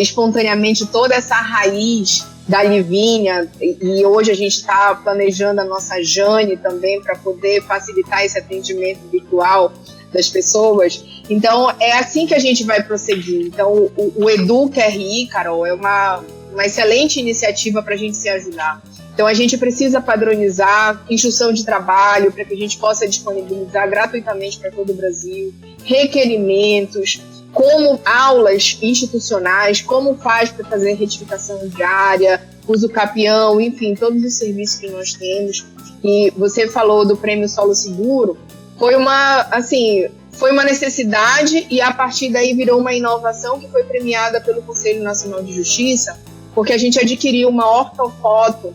espontaneamente toda essa raiz da Livinha, e hoje a gente está planejando a nossa Jane também para poder facilitar esse atendimento virtual das pessoas. Então, é assim que a gente vai prosseguir. Então, o EduQRI, Carol, é uma excelente iniciativa para a gente se ajudar. Então, a gente precisa padronizar instrução de trabalho para que a gente possa disponibilizar gratuitamente para todo o Brasil, requerimentos, como aulas institucionais, como faz para fazer retificação diária, uso capião, enfim, todos os serviços que nós temos. E você falou do Prêmio Solo Seguro, foi uma necessidade e a partir daí virou uma inovação que foi premiada pelo Conselho Nacional de Justiça, porque a gente adquiriu uma ortofoto,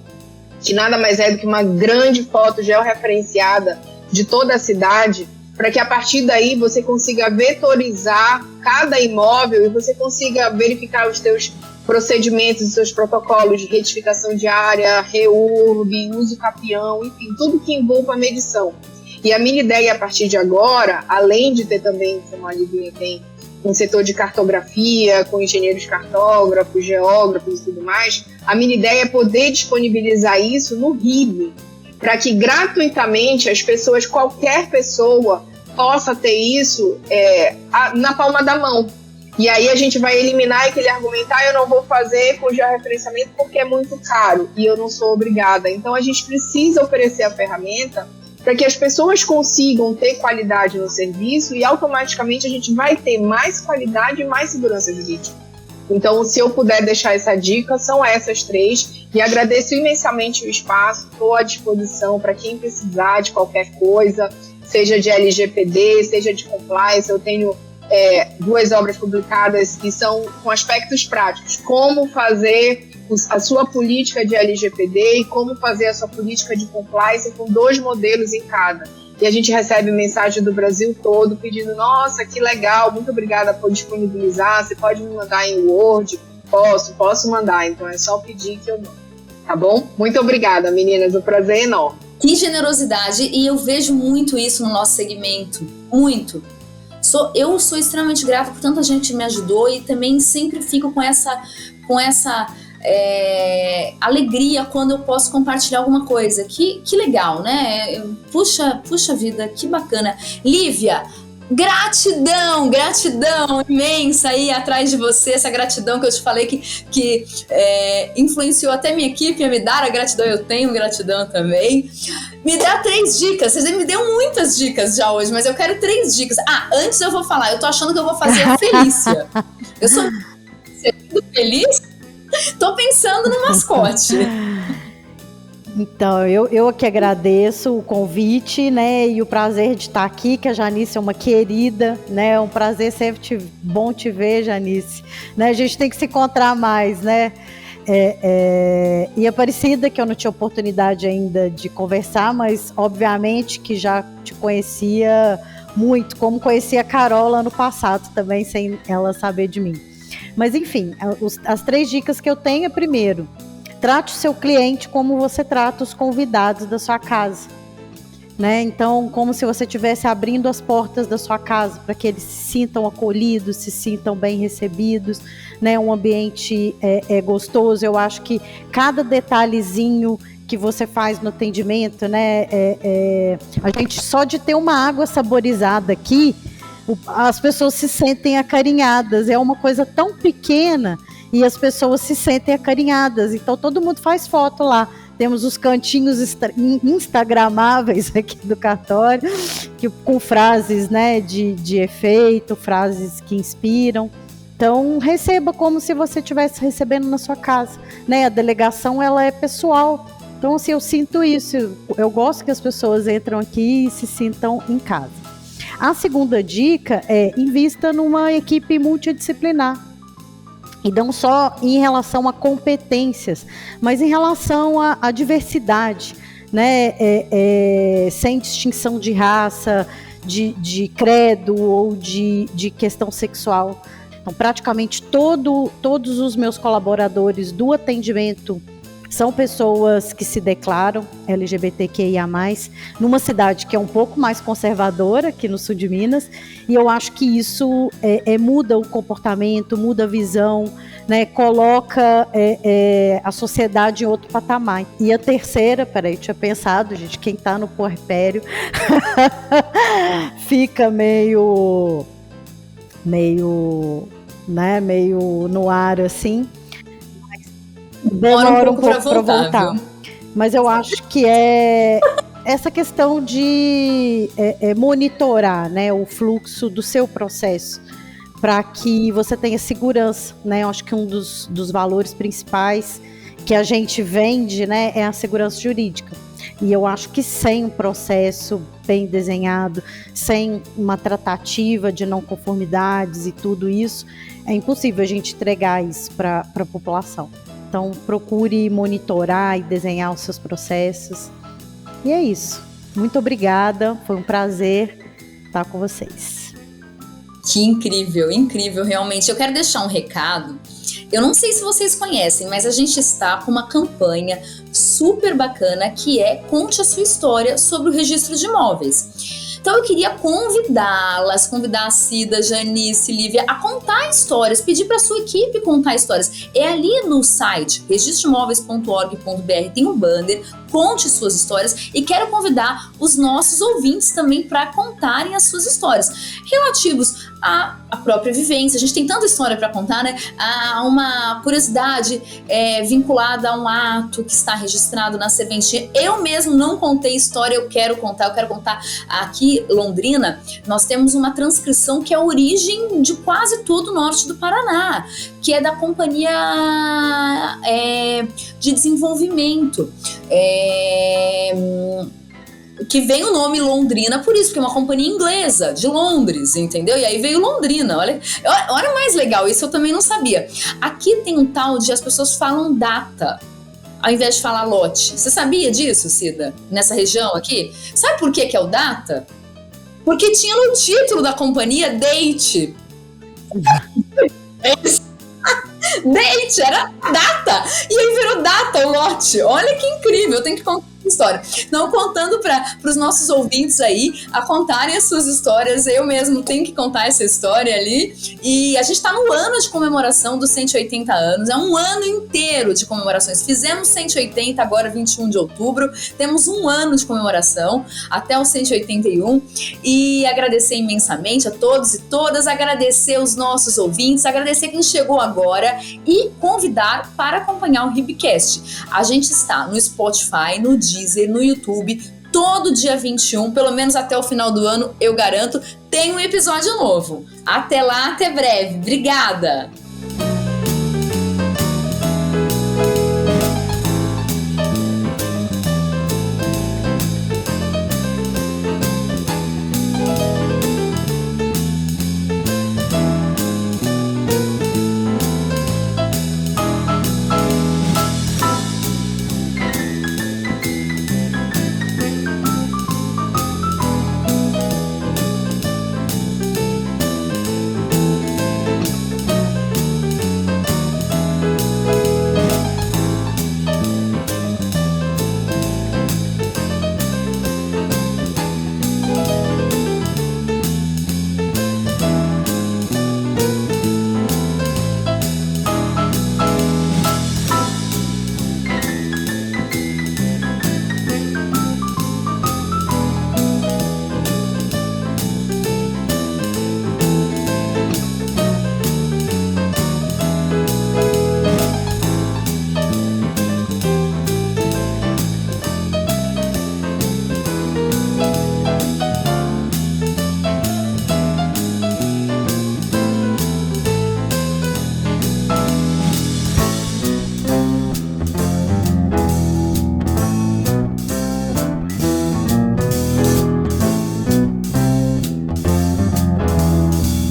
que nada mais é do que uma grande foto georreferenciada de toda a cidade, para que a partir daí você consiga vetorizar cada imóvel e você consiga verificar os seus procedimentos, os seus protocolos de retificação diária, REURB, uso capião, enfim, tudo que envolva a medição. E a minha ideia a partir de agora, além de ter também, como a Livinha tem, um setor de cartografia, com engenheiros cartógrafos, geógrafos e tudo mais, a minha ideia é poder disponibilizar isso no RIB, para que gratuitamente as pessoas, qualquer pessoa, possa ter isso na palma da mão. E aí a gente vai eliminar aquele argumentar, eu não vou fazer com georreferenciamento porque é muito caro e eu não sou obrigada. Então a gente precisa oferecer a ferramenta para que as pessoas consigam ter qualidade no serviço e automaticamente a gente vai ter mais qualidade e mais segurança jurídica. Então, se eu puder deixar essa dica, são essas 3. E agradeço imensamente o espaço, estou à disposição para quem precisar de qualquer coisa, seja de LGPD, seja de compliance. Eu tenho 2 obras publicadas que são com aspectos práticos. Como fazer a sua política de LGPD e como fazer a sua política de compliance com 2 modelos em cada. E a gente recebe mensagem do Brasil todo pedindo: nossa, que legal, muito obrigada por disponibilizar, você pode me mandar em Word? Posso mandar, então é só pedir que eu mando, tá bom? Muito obrigada, meninas, o prazer é enorme. Que generosidade, e eu vejo muito isso no nosso segmento, muito. Eu sou extremamente grata por tanta gente que me ajudou e também sempre fico com essa alegria quando eu posso compartilhar alguma coisa. Que legal, né? Puxa vida, que bacana. Lívia, gratidão imensa aí atrás de você, essa gratidão que eu te falei que influenciou até minha equipe a me dar a gratidão. Eu tenho gratidão também. Me dá 3 dicas. Você me deu muitas dicas já hoje, mas eu quero 3 dicas. Antes eu vou falar, eu tô achando que eu vou fazer a Felícia. Eu sou feliz? Tô pensando no mascote. Então, eu que agradeço o convite, né, e o prazer de estar aqui, que a Janice é uma querida, né, é um prazer sempre bom te ver, Janice, né, a gente tem que se encontrar mais, né, e Aparecida, que eu não tinha oportunidade ainda de conversar, mas obviamente que já te conhecia muito, como conhecia a Carol ano passado também, sem ela saber de mim. Mas enfim, as 3 dicas que eu tenho é: primeiro, trate o seu cliente como você trata os convidados da sua casa, né? Então, como se você estivesse abrindo as portas da sua casa para que eles se sintam acolhidos, se sintam bem recebidos, né? Um ambiente gostoso. Eu acho que cada detalhezinho que você faz no atendimento, né? A gente só de ter uma água saborizada aqui, as pessoas se sentem acarinhadas. É uma coisa tão pequena e as pessoas se sentem acarinhadas. Então todo mundo faz foto lá. Temos os cantinhos instagramáveis aqui do cartório, com frases, né, de efeito, frases que inspiram. Então receba como se você estivesse recebendo na sua casa, né? A delegação, ela é pessoal. Então, assim, eu sinto isso. Eu gosto que as pessoas entram aqui e se sintam em casa. A segunda dica é: invista numa equipe multidisciplinar. E não só em relação a competências, mas em relação à diversidade, né? Sem distinção de raça, de credo ou de questão sexual. Então, praticamente todos os meus colaboradores do atendimento são pessoas que se declaram LGBTQIA+, numa cidade que é um pouco mais conservadora, aqui no sul de Minas, e eu acho que isso muda o comportamento, muda a visão, né, coloca a sociedade em outro patamar. E a terceira, peraí, tinha pensado, gente, quem está no puerpério fica meio no ar, assim, demora um pouco para voltar. Mas eu acho que é essa questão de monitorar, né, o fluxo do seu processo, para que você tenha segurança, né? Eu acho que um dos valores principais que a gente vende, né, é a segurança jurídica. E eu acho que sem um processo bem desenhado, sem uma tratativa de não conformidades e tudo isso, é impossível a gente entregar isso para a população. Então, procure monitorar e desenhar os seus processos. E é isso. Muito obrigada. Foi um prazer estar com vocês. Que incrível, incrível, realmente. Eu quero deixar um recado. Eu não sei se vocês conhecem, mas a gente está com uma campanha super bacana que é Conte a Sua História sobre o Registro de Imóveis. Então eu queria convidar a Cida, Janice, Lívia a contar histórias, pedir para a sua equipe contar histórias. É ali no site registroimóveis.org.br, tem um banner, conte suas histórias, e quero convidar os nossos ouvintes também para contarem as suas histórias relativos à própria vivência. A gente tem tanta história para contar, né? Há uma curiosidade vinculada a um ato que está registrado na serventia. Eu mesmo não contei história, eu quero contar aqui aqui, Londrina, nós temos uma transcrição que é a origem de quase todo o norte do Paraná, que é da Companhia de Desenvolvimento. Que vem o nome Londrina por isso, porque é uma companhia inglesa, de Londres, entendeu? E aí veio Londrina, olha mais legal, isso eu também não sabia. Aqui tem um tal de as pessoas falam data, ao invés de falar lote. Você sabia disso, Cida? Nessa região aqui? Sabe por que é o data? Porque tinha no título da companhia date. Date, era data. E aí virou data o lote. Olha que incrível, eu tenho que contar essa história. Não, contando para os nossos ouvintes aí a contarem as suas histórias, eu mesmo tenho que contar essa história ali. E a gente está no ano de comemoração dos 180 anos, é um ano inteiro de comemorações. Fizemos 180, agora 21 de outubro, temos um ano de comemoração até os 181. E agradecer imensamente a todos e todas, agradecer os nossos ouvintes, agradecer quem chegou agora e convidar para acompanhar o Ribcast. A gente está no Spotify, no Deezer, no YouTube, todo dia 21, pelo menos até o final do ano, eu garanto, tem um episódio novo. Até lá, até breve. Obrigada!